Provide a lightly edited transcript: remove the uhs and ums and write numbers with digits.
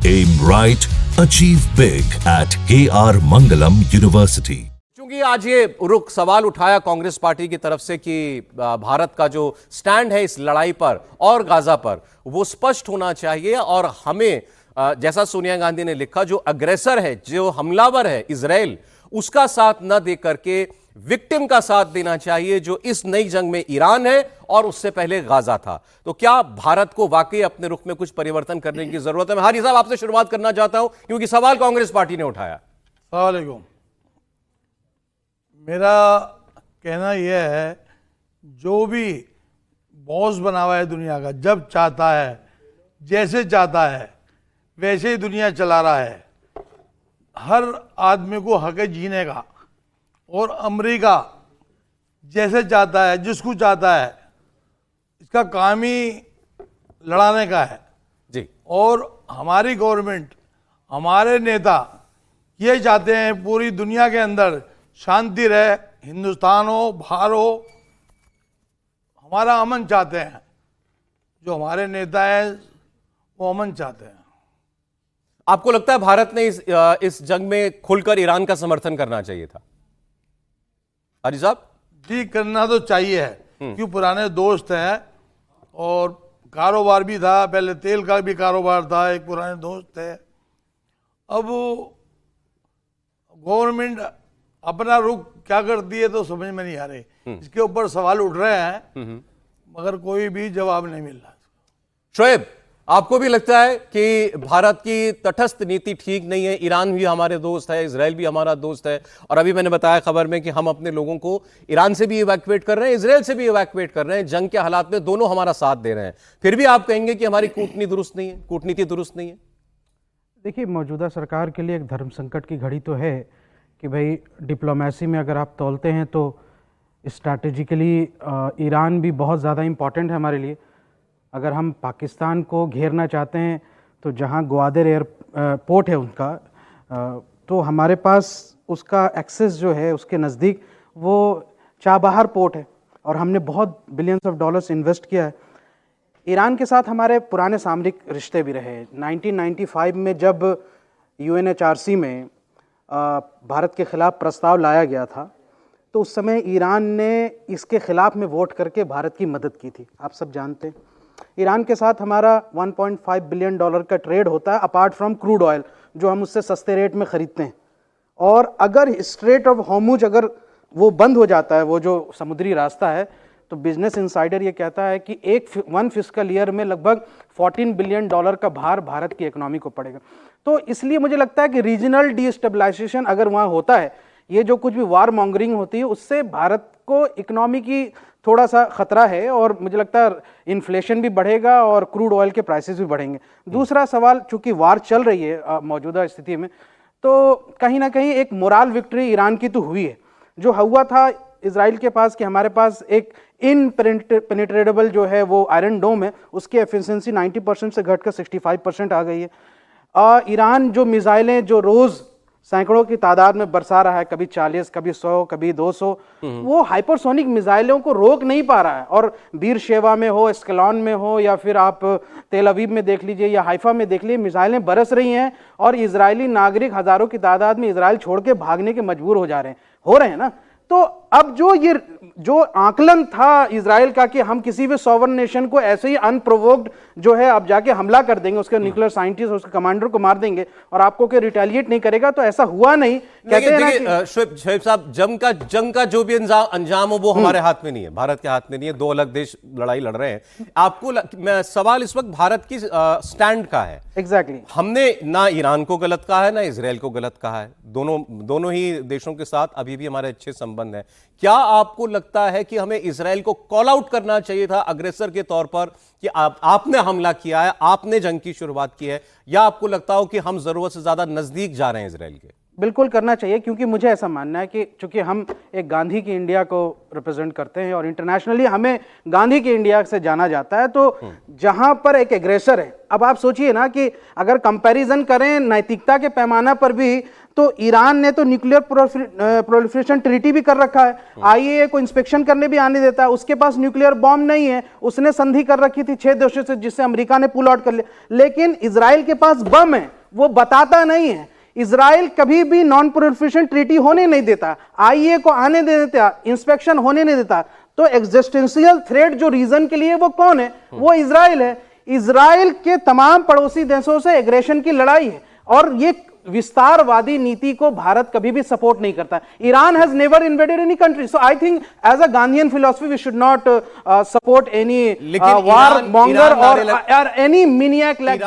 Aim right, achieve big at KR Mangalam University. क्योंकि आज ये रुख सवाल उठाया कांग्रेस पार्टी की तरफ से कि भारत का जो स्टैंड है इस लड़ाई पर और गाजा पर वो स्पष्ट होना चाहिए और हमें जैसा सोनिया गांधी ने लिखा, जो अग्रेसर है, जो हमलावर है इजराइल, उसका साथ न दे करके विक्टिम का साथ देना चाहिए, जो इस नई जंग में ईरान है और उससे पहले गाजा था। तो क्या भारत को वाकई अपने रुख में कुछ परिवर्तन करने की जरूरत है? मैं हाजी साहब आपसे शुरुआत करना चाहता हूं क्योंकि सवाल कांग्रेस पार्टी ने उठाया। अस्सलाम वालेकुम। मेरा कहना यह है, जो भी बॉस बना हुआ है दुनिया का, जब चाहता है, जैसे चाहता है, वैसे ही दुनिया चला रहा है। हर आदमी को हक है जीने का, और अमेरिका जैसे चाहता है, जिसको चाहता है, इसका काम ही लड़ाने का है जी। और हमारी गवर्नमेंट, हमारे नेता ये चाहते हैं पूरी दुनिया के अंदर शांति रहे, हिंदुस्तान हो, बाहर हो, हमारा अमन चाहते हैं। जो हमारे नेता हैं वो अमन चाहते हैं। आपको लगता है भारत ने इस जंग में खुलकर ईरान का समर्थन करना चाहिए था? हाजी साहब जी, करना तो चाहिए है, क्योंकि पुराने दोस्त हैं और कारोबार भी था, पहले तेल का भी कारोबार था, एक पुराने दोस्त थे। अब गवर्नमेंट अपना रुख क्या करती है तो समझ में नहीं आ रही। इसके ऊपर सवाल उठ रहे हैं मगर कोई भी जवाब नहीं मिल रहा। शोएब, आपको भी लगता है कि भारत की तटस्थ नीति ठीक नहीं है? ईरान भी हमारे दोस्त है, इजराइल भी हमारा दोस्त है, और अभी मैंने बताया खबर में कि हम अपने लोगों को ईरान से भी इवैक्यूएट कर रहे हैं, इजराइल से भी इवैक्यूएट कर रहे हैं। जंग के हालात में दोनों हमारा साथ दे रहे हैं, फिर भी आप कहेंगे कि हमारी कूटनीति दुरुस्त नहीं है, कूटनीति दुरुस्त नहीं है? देखिए, मौजूदा सरकार के लिए एक धर्म संकट की घड़ी तो है कि भाई डिप्लोमेसी में अगर आप तौलते हैं तो स्ट्रैटेजिकली ईरान भी बहुत ज़्यादा इम्पॉर्टेंट है हमारे लिए। अगर हम पाकिस्तान को घेरना चाहते हैं तो जहां ग्वादर एयरपोर्ट है उनका, तो हमारे पास उसका एक्सेस जो है उसके नज़दीक वो चाबहार पोर्ट है और हमने बहुत बिलियंस ऑफ डॉलर्स इन्वेस्ट किया है। ईरान के साथ हमारे पुराने सामरिक रिश्ते भी रहे। 1995 में जब UNHRC में भारत के खिलाफ प्रस्ताव लाया गया था तो उस समय ईरान ने इसके खिलाफ में वोट करके भारत की मदद की थी। आप सब जानते हैं ईरान के साथ हमारा 1.5 बिलियन डॉलर का ट्रेड होता है, अपार्ट फ्रॉम क्रूड ऑयल जो हम उससे सस्ते रेट में ख़रीदते हैं। और अगर स्ट्रेट ऑफ हॉर्मुज अगर वो बंद हो जाता है, वो जो समुद्री रास्ता है, तो बिजनेस इनसाइडर ये कहता है कि वन फिस्कल ईयर में लगभग 14 बिलियन डॉलर का भार भारत की इकोनॉमी को पड़ेगा। तो इसलिए मुझे लगता है कि रीजनल डीस्टेबलाइजेशन अगर वहाँ होता है, ये जो कुछ भी वार मॉन्गरिंग होती है, उससे भारत को इकोनॉमी की थोड़ा सा खतरा है और मुझे लगता है इन्फ्लेशन भी बढ़ेगा और क्रूड ऑयल के प्राइसेस भी बढ़ेंगे। दूसरा सवाल, चूंकि वार चल रही है मौजूदा स्थिति में, तो कहीं ना कहीं एक मोरल विक्ट्री ईरान की तो हुई है। जो हुआ था इजराइल के पास कि हमारे पास एक इनपेनिट्रेटेबल जो है वो आयरन डोम है, उसकी एफिशिएंसी 90% से घटकर 65% आ गई है। ईरान जो मिसाइलें जो रोज़ सैकड़ों की तादाद में बरसा रहा है, कभी 40, कभी 100, कभी 200, वो हाइपरसोनिक मिसाइलों को रोक नहीं पा रहा है। और बीर शेवा में हो, एस्कलॉन में हो, या फिर आप तेल अवीव में देख लीजिए या हाइफा में देख लीजिए, मिसाइलें बरस रही हैं और इजरायली नागरिक हजारों की तादाद में इजराइल छोड़ के भागने के मजबूर हो रहे हैं ना। तो अब जो आकलन था इजराइल का कि हम किसी भी सॉवरन नेशन को ऐसे ही अनप्रोवोक्ड जो है अब जाके हमला कर देंगे, उसके न्यूक्लियर साइंटिस्ट, उसके कमांडर को मार देंगे और आपको कोई रिटेलिएट नहीं करेगा, तो ऐसा हुआ नहीं। कहते हैं ना कि शोएब साहब, जंग का जो भी अंजाम हो वो हमारे हाथ में नहीं है, भारत के हाथ में नहीं है। दो अलग देश लड़ाई लड़ रहे हैं। आपको सवाल इस वक्त भारत की स्टैंड का है। एग्जैक्टली हमने ना ईरान को गलत कहा है ना इजराइल को गलत कहा है। दोनों ही देशों के साथ अभी भी हमारे अच्छे संबंध हैं। क्या आपको लगता है कि हमें इजराइल को कॉल आउट करना चाहिए था अग्रेसर के तौर पर कि आपने हमला किया है, आपने जंग की शुरुआत की है, या आपको लगता हो कि हम जरूरत से ज्यादा नजदीक जा रहे हैं इजराइल के? बिल्कुल करना चाहिए, क्योंकि मुझे ऐसा मानना है कि चूंकि हम एक गांधी की इंडिया को रिप्रेजेंट करते हैं और इंटरनेशनली हमें गांधी की इंडिया से जाना जाता है, तो जहां पर एक एग्रेसर है, अब आप सोचिए ना कि अगर कंपैरिजन करें नैतिकता के पैमाना पर भी, तो ईरान ने तो न्यूक्लियर प्रोलिफरेशन ट्रीटी भी कर रखा है, आईएए को इंस्पेक्शन करने भी आने देता है, उसके पास न्यूक्लियर बॉम्ब नहीं है, उसने संधि कर रखी थी 6 देशों से जिससे अमेरिका ने पुल आउट कर लिया। लेकिन इजराइल के पास बम है, वो बताता नहीं है। इजराइल कभी भी नॉन प्रोलिफरेशन ट्रीटी होने नहीं देता, आईएए को आने नहीं देता, इंस्पेक्शन होने नहीं देता। तो एग्जिस्टेंशियल थ्रेट जो रीजन के लिए वो कौन है? वो इजराइल है। इजराइल के तमाम पड़ोसी देशों से एग्रेशन की लड़ाई है और ये विस्तारवादी नीति को भारत कभी भी सपोर्ट नहीं करता। Iran has never invaded any country, so I think as a Gandhian philosophy we should not support any war monger और एनी मिनियक लाइक